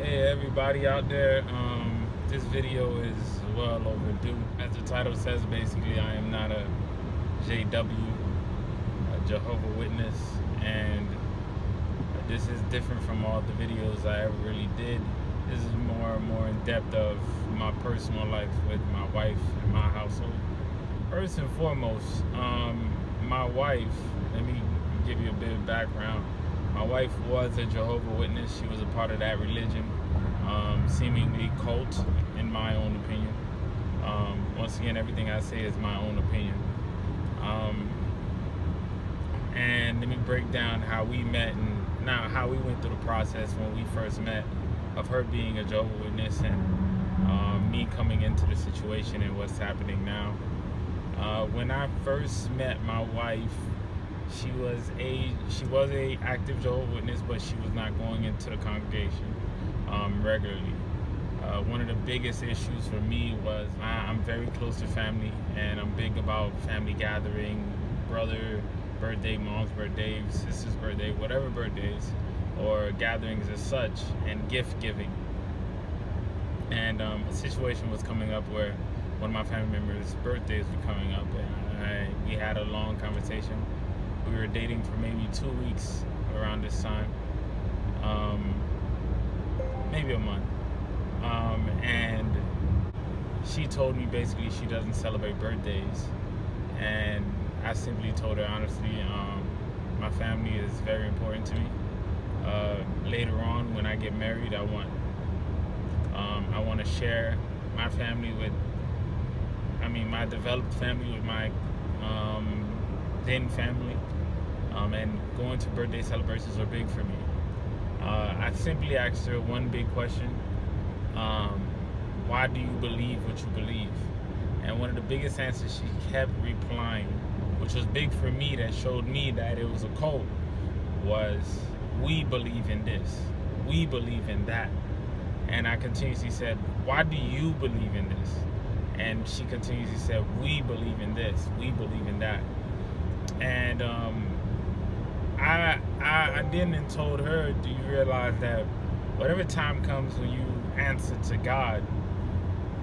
Hey everybody out there, this video is well overdue. As the title says, basically I am not a JW, a Jehovah Witness, and this is different from all the videos I ever really did. This is more in depth of my personal life with my wife and my household. First and foremost, my wife, let me give you a bit of background. My wife was a Jehovah Witness. She was a part of that religion, seemingly cult, in my own opinion. Once again, everything I say is my own opinion. And let me break down how we met and now how we went through the process when we first met, of her being a Jehovah Witness and me coming into the situation and what's happening now. When I first met my wife, she was a active Jehovah's Witness, but she was not going into the congregation regularly. One of the biggest issues for me was I'm very close to family, and I'm big about family gathering, brother birthday, mom's birthday, sister's birthday, whatever birthdays or gatherings as such, and gift giving. And a situation was coming up where one of my family members' birthdays were coming up, and we had a long conversation. We were dating for maybe 2 weeks around this time, maybe a month. And she told me basically she doesn't celebrate birthdays. And I simply told her honestly, my family is very important to me. Later on, when I get married, I want to share my family with, my developed family with my then family. And going to birthday celebrations are big for me. I simply asked her one big question: why do you believe what you believe? And one of the biggest answers she kept replying, which was big for me, that showed me that it was a cult, was, we believe in this, we believe in that. And I continuously said, why do you believe in this? And she continuously said, we believe in this, we believe in that. And I then told her, do you realize that whatever time comes when you answer to God,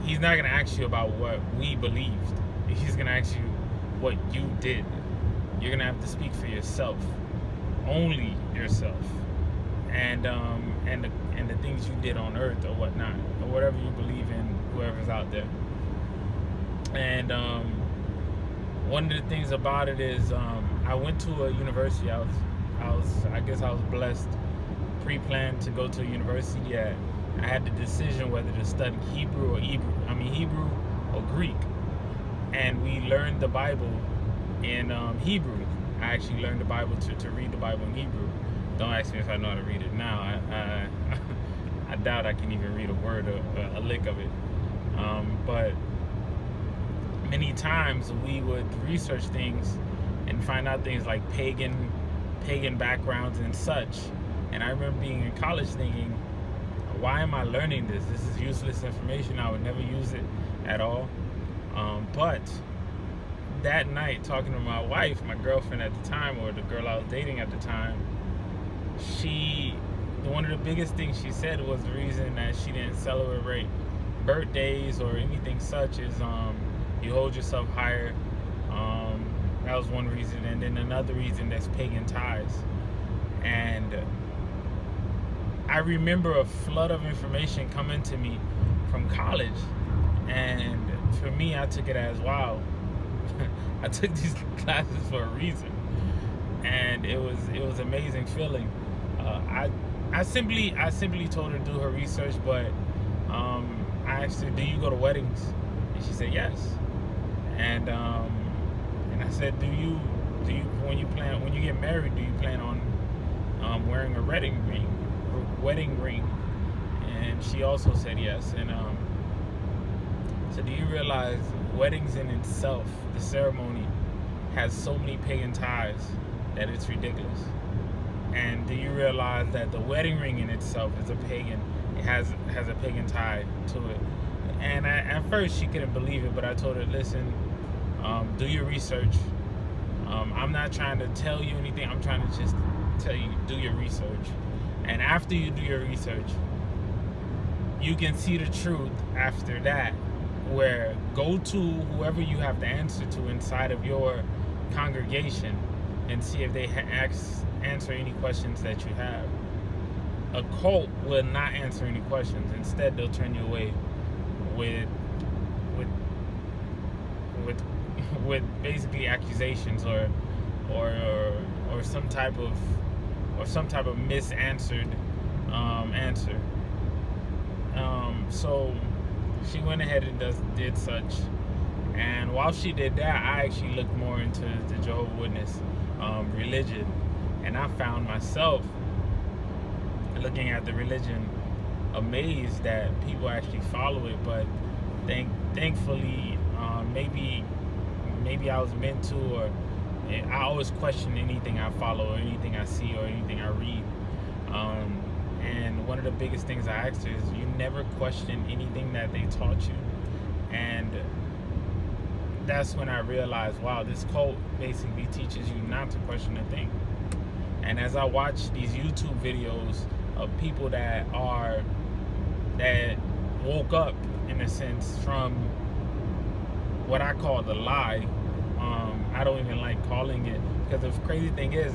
He's not going to ask you about what we believed. He's going to ask you what you did. You're going to have to speak for yourself, only yourself, and the things you did on earth or whatnot, or whatever you believe in, whoever's out there. And one of the things about it is, I went to a university. I was blessed, pre-planned to go to a university. I had the decision whether to study Hebrew or Greek. And we learned the Bible in Hebrew. I actually learned the Bible to read the Bible in Hebrew. Don't ask me if I know how to read it now. I doubt I can even read a word or a lick of it. But many times we would research things and find out things like pagan backgrounds and such. And I remember being in college thinking, why am I learning this? This is useless information. I would never use it at all. But that night, talking to my wife, my girlfriend at the time, or the girl I was dating at the time, one of the biggest things she said was the reason that she didn't celebrate birthdays or anything such is you hold yourself higher. That was one reason. And then another reason, that's pagan ties. And I remember a flood of information coming to me from college, and for me, I took it as, wow, I took these classes for a reason, and it was amazing feeling. I simply told her to do her research, but I asked her, do you go to weddings? And she said yes. And I said, do you when you get married, do you plan on wearing a wedding ring? And she also said yes. And so do you realize weddings in itself, the ceremony, has so many pagan ties that it's ridiculous? And do you realize that the wedding ring in itself is a pagan? It has a pagan tie to it. And at first she couldn't believe it, but I told her, listen, do your research. I'm not trying to tell you anything. I'm trying to just tell you, do your research. And after you do your research, you can see the truth after that, where go to whoever you have to answer to inside of your congregation and see if they answer any questions that you have. A cult will not answer any questions. Instead, they'll turn you away with basically accusations or some type of misanswered answer. So she went ahead and did such. And while she did that, I actually looked more into the Jehovah's Witness religion, and I found myself looking at the religion amazed that people actually follow it. But thankfully, maybe I was meant to, or I always question anything I follow or anything I see or anything I read. And one of the biggest things I asked her is, you never question anything that they taught you. And that's when I realized, wow, this cult basically teaches you not to question a thing. And as I watch these YouTube videos of people that woke up, in a sense, from what I call the lie, I don't even like calling it, because the crazy thing is,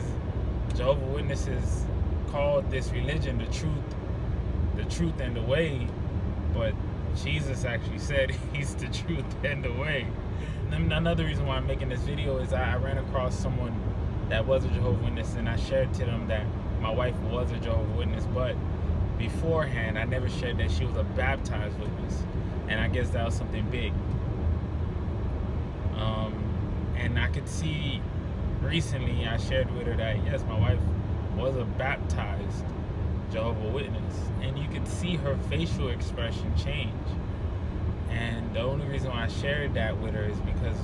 Jehovah's Witnesses called this religion the truth and the way, but Jesus actually said he's the truth and the way. And another reason why I'm making this video is I ran across someone that was a Jehovah's Witness, and I shared to them that my wife was a Jehovah's Witness, but beforehand I never shared that she was a baptized witness, and I guess that was something big. And I could see recently I shared with her that yes, my wife was a baptized Jehovah's Witness, and you could see her facial expression change. And the only reason why I shared that with her is because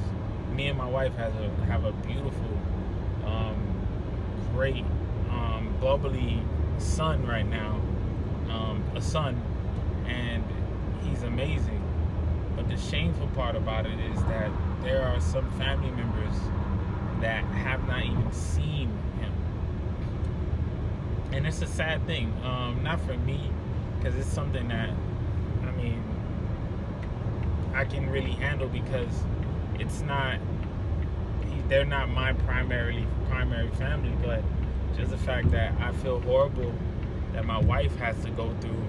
me and my wife have a beautiful, great, bubbly son right now, a son, and he's amazing. But the shameful part about it is that there are some family members that have not even seen him. And it's a sad thing, not for me, because it's something that, I can really handle, because they're not my primary family, but just the fact that I feel horrible that my wife has to go through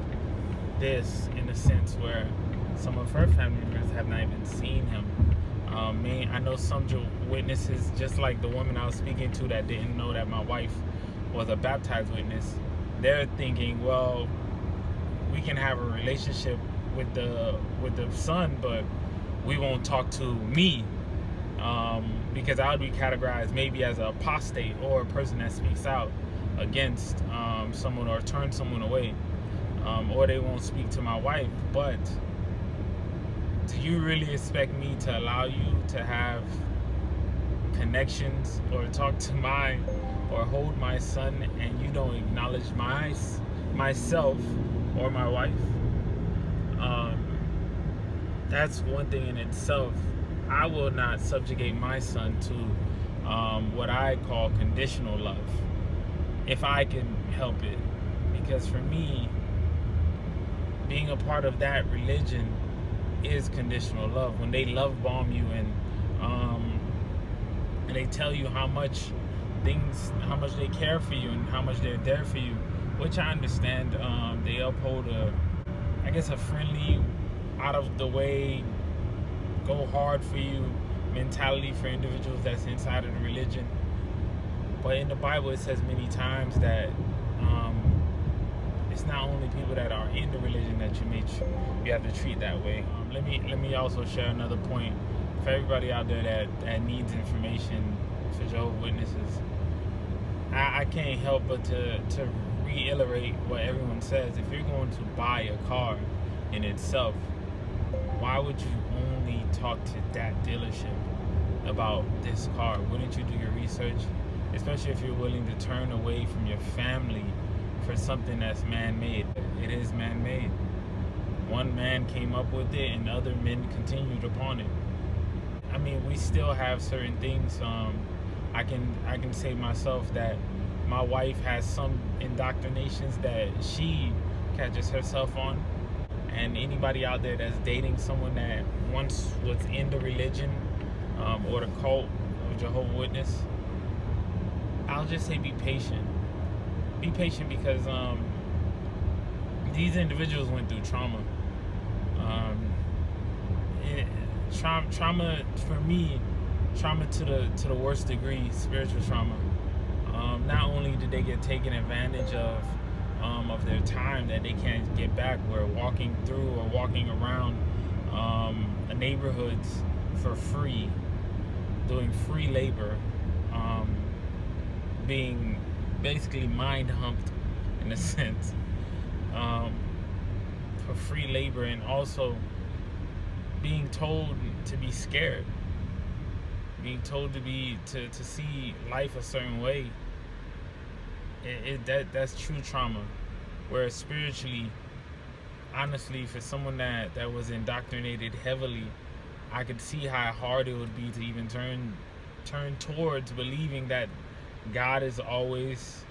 this, in a sense where some of her family members have not even seen him. I know some witnesses, just like the woman I was speaking to that didn't know that my wife was a baptized witness, they're thinking, well, we can have a relationship with the son, but we won't talk to me, because I would be categorized maybe as an apostate or a person that speaks out against someone or turns someone away, or they won't speak to my wife. But do you really expect me to allow you to have connections or talk to or hold my son, and you don't acknowledge myself or my wife? That's one thing in itself. I will not subjugate my son to what I call conditional love, if I can help it. Because for me, being a part of that religion is conditional love. When they love bomb you and they tell you how much they care for you and how much they're there for you, which I understand. They uphold a friendly, out of the way, go hard for you mentality for individuals that's inside of the religion. But in the Bible, it says many times that it's not only people that are in the religion that you have to treat that way. Let me also share another point for everybody out there that needs information for Jehovah's Witnesses. I can't help but to reiterate what everyone says. If you're going to buy a car in itself, why would you only talk to that dealership about this car? Wouldn't you do your research? Especially if you're willing to turn away from your family for something that's man-made. It is man-made. One man came up with it and other men continued upon it. We still have certain things. I can say myself that my wife has some indoctrinations that she catches herself on, And anybody out there that's dating someone that once was in the religion or the cult of Jehovah's Witness, I'll just say be patient. Be patient because these individuals went through trauma. Trauma for me, trauma to the worst degree, spiritual trauma. Not only did they get taken advantage of their time that they can't get back, where walking through or walking around neighborhoods for free, doing free labor, being basically mind humped in a sense, for free labor, and also being told to be scared, being told to see life a certain way. That's true trauma. Whereas spiritually, honestly, for someone that was indoctrinated heavily, I could see how hard it would be to even turn towards believing that God is always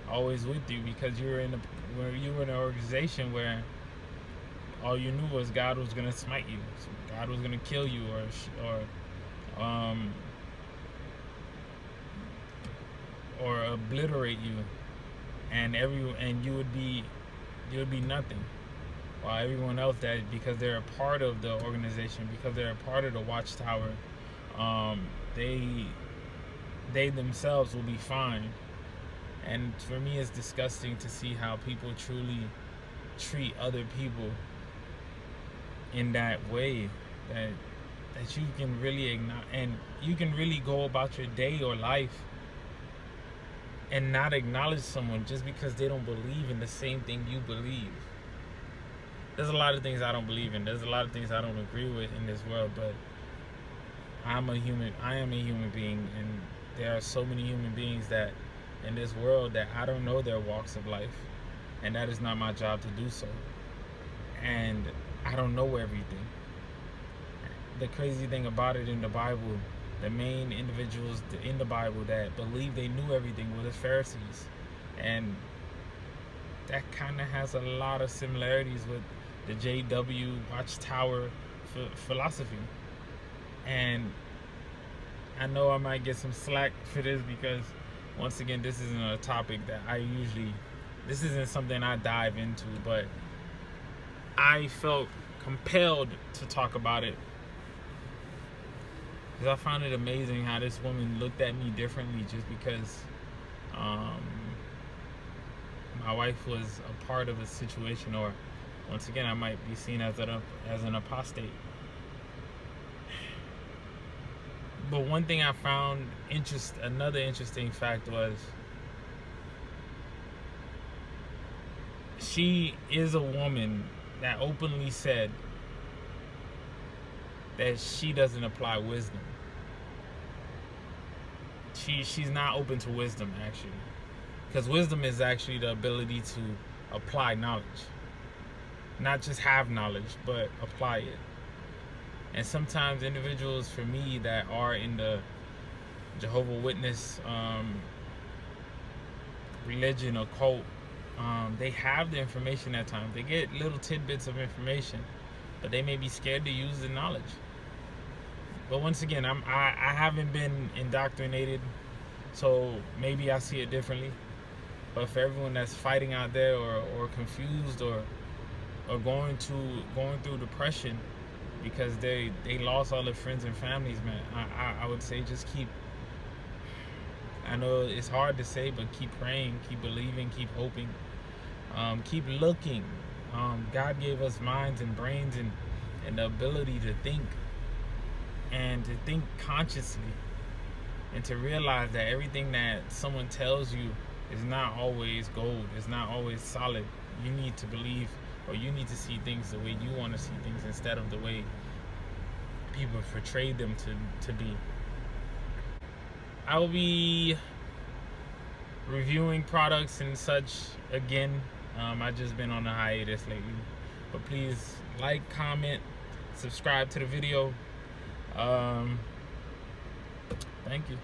with you, because you were in an organization where all you knew was God was gonna smite you, so God was gonna kill you, or obliterate you, and you would be nothing. While everyone else, that because they're a part of the organization, because they're a part of the Watchtower, they themselves will be fine. And for me, it's disgusting to see how people truly treat other people in that way, that you can really ignore, and you can really go about your day or life and not acknowledge someone just because they don't believe in the same thing you believe. There's a lot of things I don't believe in. There's a lot of things I don't agree with in this world, but I am a human being, and there are so many human beings that in this world that I don't know their walks of life, and that is not my job to do so. And I don't know everything. The crazy thing about it, in the Bible, the main individuals in the Bible that believed they knew everything were the Pharisees, and that kind of has a lot of similarities with the JW Watchtower philosophy. And I know I might get some slack for this, because once again, this isn't a topic that this isn't something I dive into, but I felt compelled to talk about it because I found it amazing how this woman looked at me differently just because my wife was a part of a situation, or once again, I might be seen as an apostate. But one thing I found another interesting fact was, she is a woman that openly said that she doesn't apply wisdom. She's not open to wisdom, actually, because wisdom is actually the ability to apply knowledge, not just have knowledge, but apply it. And sometimes individuals, for me, that are in the Jehovah's Witness religion or cult, they have the information at times. They get little tidbits of information, but they may be scared to use the knowledge. But once again, I haven't been indoctrinated, so maybe I see it differently. But for everyone that's fighting out there, or confused, or going through depression because they lost all their friends and families, man, I would say just keep, I know it's hard to say, but keep praying, keep believing, keep hoping, keep looking. God gave us minds and brains and the ability to think, and to think consciously, and to realize that everything that someone tells you is not always gold, it's not always solid. You need to believe, or you need to see things the way you want to see things, instead of the way people portray them to be. I will be reviewing products and such again. I've just been on a hiatus lately, but please like, comment, subscribe to the video. Thank you.